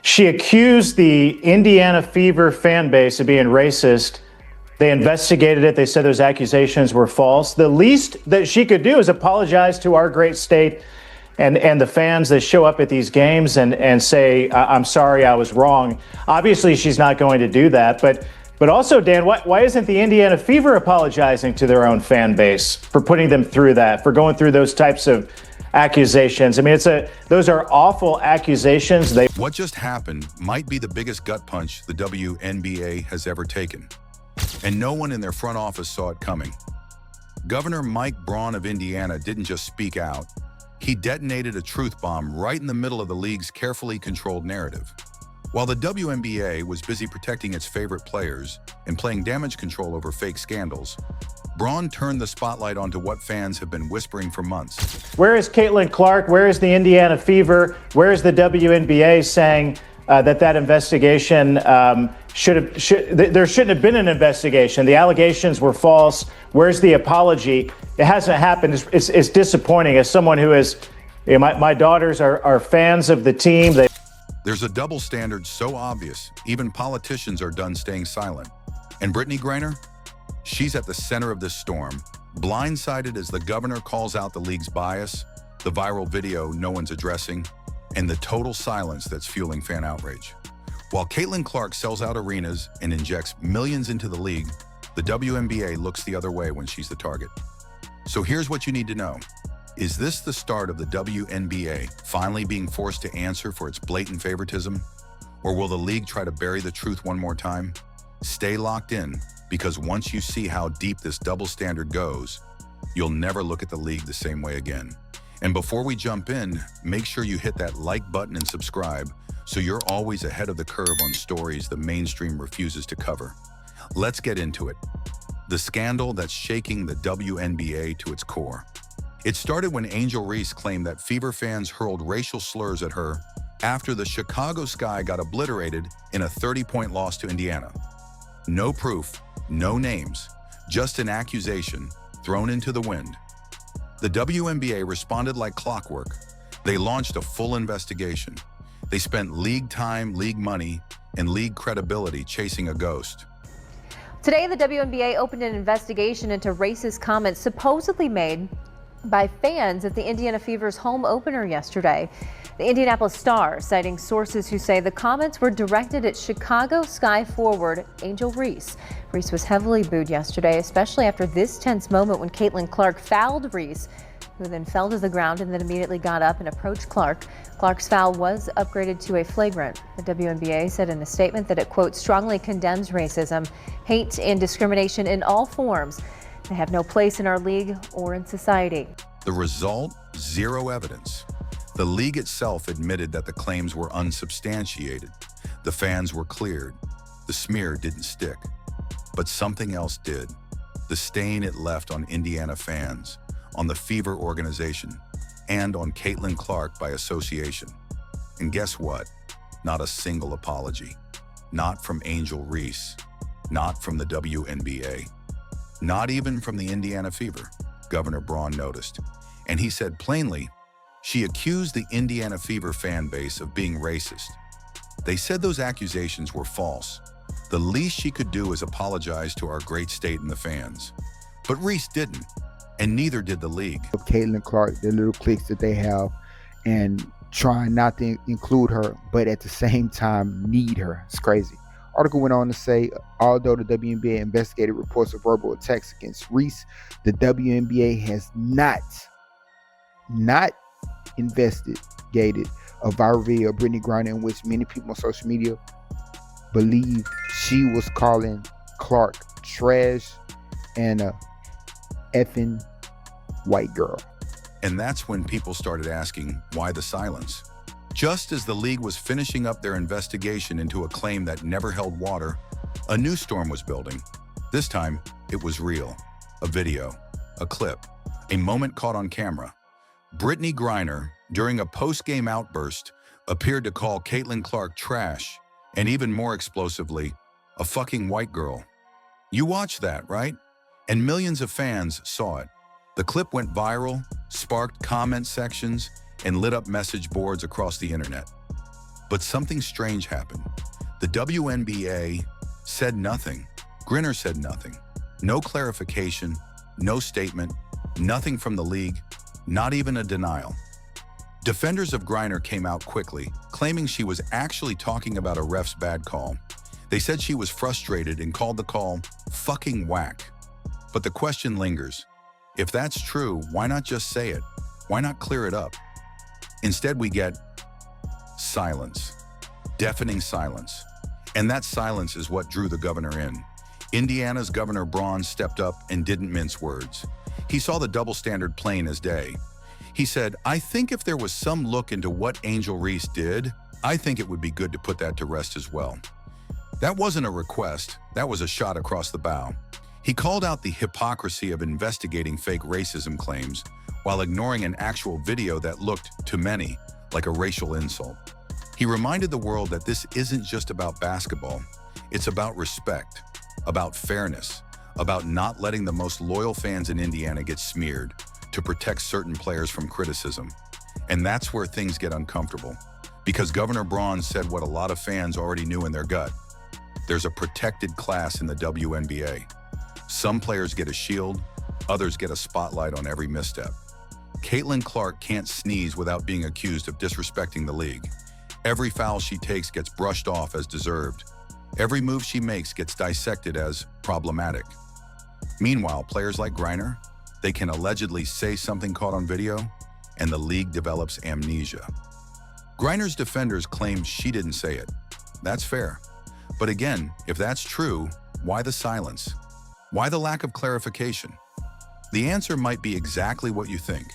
She accused the Indiana Fever fan base of being racist. They investigated it. They said those accusations were false. The least that she could do is apologize to our great state and the fans that show up at these games and say, I'm sorry, I was wrong. Obviously, she's not going to do that. But also, Dan, why isn't the Indiana Fever apologizing to their own fan base for putting them through that, for going through those types of accusations? I mean, those are awful accusations. What just happened might be the biggest gut punch the WNBA has ever taken. And no one in their front office saw it coming. Governor Mike Braun of Indiana didn't just speak out. He detonated a truth bomb right in the middle of the league's carefully controlled narrative. While the WNBA was busy protecting its favorite players and playing damage control over fake scandals, Braun turned the spotlight onto what fans have been whispering for months. Where is Caitlin Clark? Where is the Indiana Fever? Where is the WNBA saying that investigation there shouldn't have been an investigation? The allegations were false. Where's the apology? It hasn't happened. It's disappointing. As someone who is, my daughters are fans of the team. There's a double standard so obvious, even politicians are done staying silent. And Brittney Griner? She's at the center of this storm, blindsided as the governor calls out the league's bias, the viral video no one's addressing, and the total silence that's fueling fan outrage. While Caitlin Clark sells out arenas and injects millions into the league, the WNBA looks the other way when she's the target. So here's what you need to know. Is this the start of the WNBA finally being forced to answer for its blatant favoritism? Or will the league try to bury the truth one more time? Stay locked in, because once you see how deep this double standard goes, you'll never look at the league the same way again. And before we jump in, make sure you hit that like button and subscribe so you're always ahead of the curve on stories the mainstream refuses to cover. Let's get into it. The scandal that's shaking the WNBA to its core. It started when Angel Reese claimed that Fever fans hurled racial slurs at her after the Chicago Sky got obliterated in a 30-point loss to Indiana. No proof, no names, just an accusation thrown into the wind. The WNBA responded like clockwork. They launched a full investigation. They spent league time, league money, and league credibility chasing a ghost. Today, the WNBA opened an investigation into racist comments supposedly made by fans at the Indiana Fever's home opener yesterday. The Indianapolis Star citing sources who say the comments were directed at Chicago Sky forward Angel Reese. Reese was heavily booed yesterday, especially after this tense moment when Caitlin Clark fouled Reese, who then fell to the ground and then immediately got up and approached Clark. Clark's foul was upgraded to a flagrant. The WNBA said in a statement that it, quote, strongly condemns racism, hate, and discrimination in all forms. They have no place in our league or in society. The result? Zero evidence. The league itself admitted that the claims were unsubstantiated. The fans were cleared. The smear didn't stick. But something else did. The stain it left on Indiana fans, on the Fever organization, and on Caitlin Clark by association. And guess what? Not a single apology. Not from Angel Reese. Not from the WNBA. Not even from the Indiana Fever, Governor Braun noticed. And he said plainly, she accused the Indiana Fever fan base of being racist. They said those accusations were false. The least she could do is apologize to our great state and the fans. But Reese didn't, and neither did the league. Caitlin Clark, the little cliques that they have, and trying not to include her, but at the same time need her. It's crazy. Article went on to say, although the WNBA investigated reports of verbal attacks against Reese, the WNBA has not investigated a viral video of Brittney Griner in which many people on social media believe she was calling Clark trash and a effing white girl. And that's when people started asking, why the silence? Just as the league was finishing up their investigation into a claim that never held water, a new storm was building. This time, it was real. A video, a clip, a moment caught on camera. Brittney Griner, during a post-game outburst, appeared to call Caitlin Clark trash, and even more explosively, a fucking white girl. You watched that, right? And millions of fans saw it. The clip went viral, sparked comment sections, and lit up message boards across the internet. But something strange happened. The WNBA said nothing. Griner said nothing. No clarification, no statement, nothing from the league, not even a denial. Defenders of Griner came out quickly, claiming she was actually talking about a ref's bad call. They said she was frustrated and called the call fucking whack. But the question lingers. If that's true, why not just say it? Why not clear it up? Instead, we get silence. Deafening silence. And that silence is what drew the governor in. Indiana's Governor Braun stepped up and didn't mince words. He saw the double standard plain as day. He said, "I think if there was some look into what Angel Reese did, I think it would be good to put that to rest as well." That wasn't a request, that was a shot across the bow. He called out the hypocrisy of investigating fake racism claims while ignoring an actual video that looked, to many, like a racial insult. He reminded the world that this isn't just about basketball. It's about respect, about fairness, about not letting the most loyal fans in Indiana get smeared, to protect certain players from criticism. And that's where things get uncomfortable, because Governor Braun said what a lot of fans already knew in their gut. There's a protected class in the WNBA. Some players get a shield, others get a spotlight on every misstep. Caitlin Clark can't sneeze without being accused of disrespecting the league. Every foul she takes gets brushed off as deserved. Every move she makes gets dissected as problematic. Meanwhile, players like Griner, they can allegedly say something caught on video, and the league develops amnesia. Griner's defenders claim she didn't say it. That's fair. But again, if that's true, why the silence? Why the lack of clarification? The answer might be exactly what you think.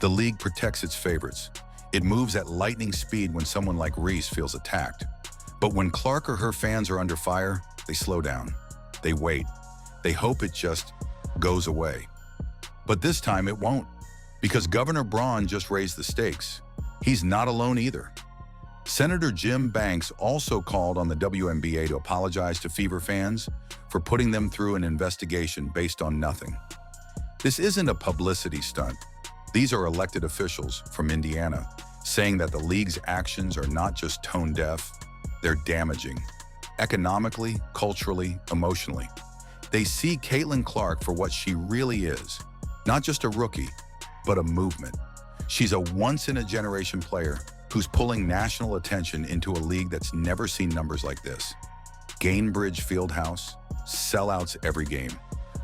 The league protects its favorites. It moves at lightning speed when someone like Reese feels attacked. But when Clark or her fans are under fire, they slow down. They wait. They hope it just goes away. But this time it won't, because Governor Braun just raised the stakes. He's not alone either. Senator Jim Banks also called on the WNBA to apologize to Fever fans for putting them through an investigation based on nothing. This isn't a publicity stunt. These are elected officials from Indiana saying that the league's actions are not just tone deaf, they're damaging. Economically, culturally, emotionally. They see Caitlin Clark for what she really is. Not just a rookie, but a movement. She's a once-in-a-generation player who's pulling national attention into a league that's never seen numbers like this. Gainbridge Fieldhouse, sellouts every game.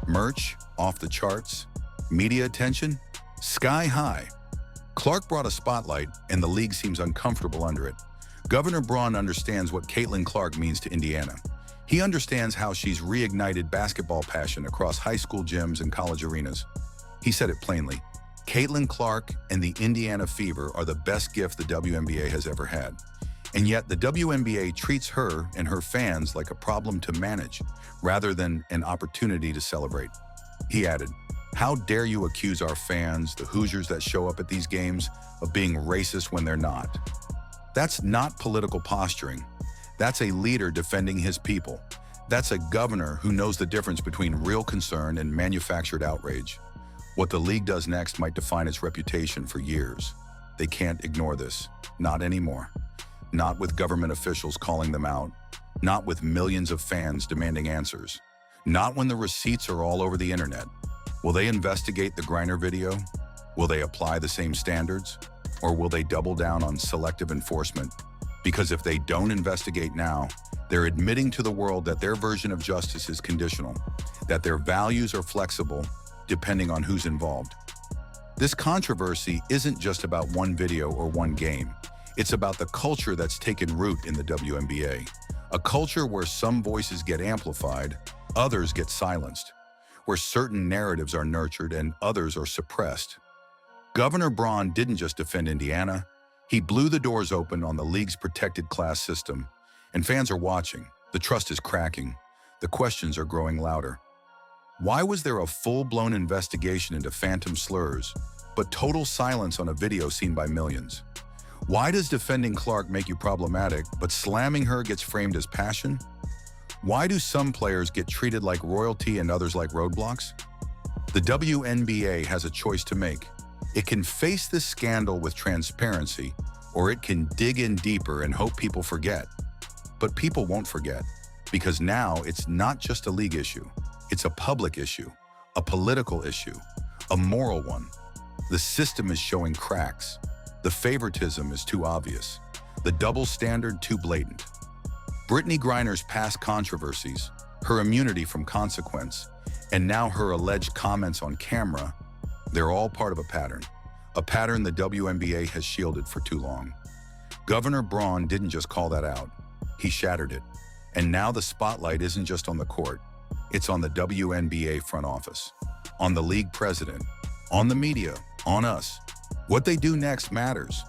Merch, off the charts. Media attention, sky high. Clark brought a spotlight, and the league seems uncomfortable under it. Governor Braun understands what Caitlin Clark means to Indiana. He understands how she's reignited basketball passion across high school gyms and college arenas. He said it plainly. Caitlin Clark and the Indiana Fever are the best gift the WNBA has ever had. And yet the WNBA treats her and her fans like a problem to manage, rather than an opportunity to celebrate. He added, "How dare you accuse our fans, the Hoosiers that show up at these games, of being racist when they're not?" That's not political posturing. That's a leader defending his people. That's a governor who knows the difference between real concern and manufactured outrage. What the league does next might define its reputation for years. They can't ignore this. Not anymore. Not with government officials calling them out. Not with millions of fans demanding answers. Not when the receipts are all over the internet. Will they investigate the Griner video? Will they apply the same standards? Or will they double down on selective enforcement? Because if they don't investigate now, they're admitting to the world that their version of justice is conditional, that their values are flexible, depending on who's involved. This controversy isn't just about one video or one game. It's about the culture that's taken root in the WNBA. A culture where some voices get amplified, others get silenced, where certain narratives are nurtured and others are suppressed. Governor Braun didn't just defend Indiana, he blew the doors open on the league's protected class system. And fans are watching, the trust is cracking, the questions are growing louder. Why was there a full-blown investigation into phantom slurs, but total silence on a video seen by millions? Why does defending Clark make you problematic, but slamming her gets framed as passion? Why do some players get treated like royalty and others like roadblocks? The WNBA has a choice to make. It can face this scandal with transparency, or it can dig in deeper and hope people forget. But people won't forget, because now it's not just a league issue. It's a public issue, a political issue, a moral one. The system is showing cracks. The favoritism is too obvious. The double standard too blatant. Brittney Griner's past controversies, her immunity from consequence, and now her alleged comments on camera, they're all part of a pattern the WNBA has shielded for too long. Governor Braun didn't just call that out, he shattered it. And now the spotlight isn't just on the court, it's on the WNBA front office, on the league president, on the media, on us. What they do next matters.